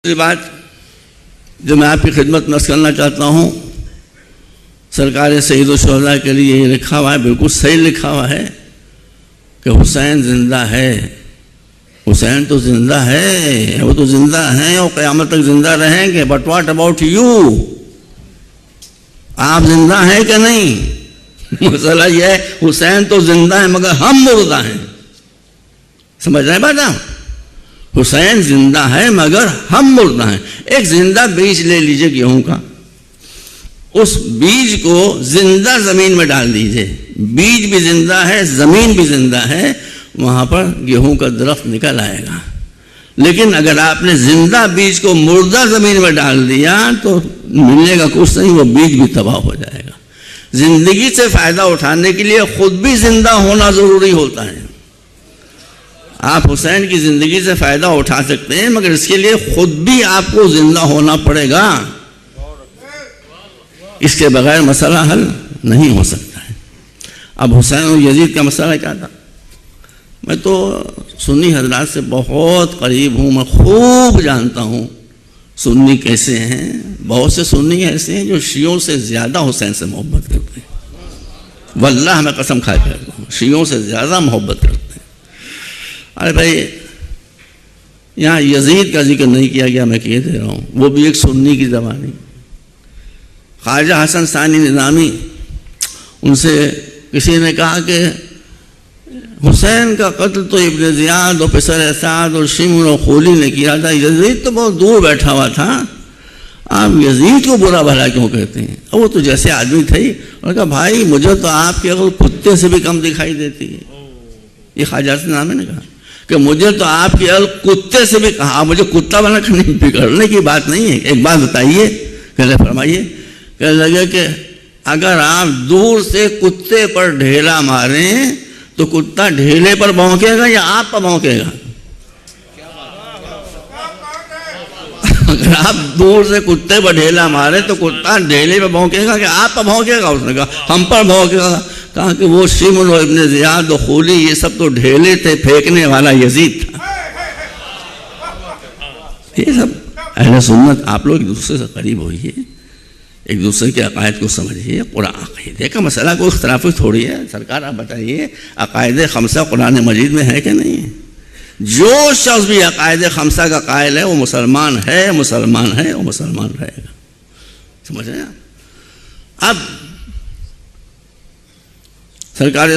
دوسری بات جو میں آپ کی خدمت میں کرنا چاہتا ہوں، سرکار سید الشہداء کے لیے یہ لکھا ہوا ہے، بالکل صحیح لکھا ہوا ہے کہ حسین زندہ ہے۔ حسین تو زندہ ہے، وہ تو زندہ ہیں اور قیامت تک زندہ رہیں گے، بٹ واٹ اباؤٹ یو؟ آپ زندہ ہیں کہ نہیں؟ مسئلہ یہ ہے حسین تو زندہ ہے مگر ہم مردہ ہیں۔ سمجھ رہے ہیں بات آپ؟ حسین زندہ ہے مگر ہم مردہ ہیں۔ ایک زندہ بیج لے لیجئے گیہوں کا، اس بیج کو زندہ زمین میں ڈال دیجئے، بیج بھی زندہ ہے، زمین بھی زندہ ہے، وہاں پر گیہوں کا درخت نکل آئے گا۔ لیکن اگر آپ نے زندہ بیج کو مردہ زمین میں ڈال دیا تو ملنے کا کچھ نہیں، وہ بیج بھی تباہ ہو جائے گا۔ زندگی سے فائدہ اٹھانے کے لیے خود بھی زندہ ہونا ضروری ہوتا ہے۔ آپ حسین کی زندگی سے فائدہ اٹھا سکتے ہیں مگر اس کے لیے خود بھی آپ کو زندہ ہونا پڑے گا، اس کے بغیر مسئلہ حل نہیں ہو سکتا ہے۔ اب حسین اور یزید کا مسئلہ کیا تھا؟ میں تو سنی حضرات سے بہت قریب ہوں، میں خوب جانتا ہوں سنی کیسے ہیں۔ بہت سے سنی ایسے ہیں جو شیعوں سے زیادہ حسین سے محبت کرتے ہیں، واللہ میں قسم کھا کے کہتا ہوں شیعوں سے زیادہ محبت کرتے ہیں۔ ارے بھائی یہاں یزید کا ذکر نہیں کیا گیا، میں کہہ دے رہا ہوں، وہ بھی ایک سنی کی زبانی۔ خواجہ حسن ثانی نظامی، ان سے کسی نے کہا کہ حسین کا قتل تو ابن زیاد اور پسر اسعد اور شمر اور خولی نے کیا تھا، یزید تو بہت دور بیٹھا ہوا تھا، آپ یزید کو برا بھلا کیوں کہتے ہیں؟ اور وہ تو جیسے آدمی تھے۔ اور کہا بھائی مجھے تو آپ کی عقل کتے سے بھی کم دکھائی دیتی ہے۔ یہ خواجہ حسن نظامی نے کہا کہ مجھے تو آپ کی عقل کتے سے بھی، کہا مجھے کتا بنا کرنے کی بات نہیں ہے، ایک بات بتائیے، کہتے فرمائیے، کہنے لگے کہ اگر آپ دور سے کتے پر ڈھیلا ماریں تو کتا ڈھیلے پر بھونکے گا یا آپ پر بھونکے گا؟ اگر آپ دور سے کتے پر ڈھیلا مارے تو کتا ڈھیلے پر بھونکے گا کہ آپ پر بھونکے گا؟ اس نے کہا ہم پر بھونکے گا۔ کہا کہ وہ شمر و ابن زیاد و خولی یہ سب تو ڈھیلے تھے، پھینکنے والا یزید تھا۔ یہ سب اہل سنت، آپ لوگ ایک دوسرے سے قریب ہوئیے، ایک دوسرے کے عقائد کو سمجھیے۔ قرآن عقیدے کا مسئلہ کوئی اختلافی تھوڑی ہے۔ سرکار آپ بتائیے عقائد خمسہ قرآن مجید میں ہے کہ نہیں ہے؟ جو شخص بھی عقائد خمسہ کا قائل ہے وہ مسلمان ہے، مسلمان ہے، وہ مسلمان رہے گا۔ سمجھ رہے ہیں آپ؟ اب سرکار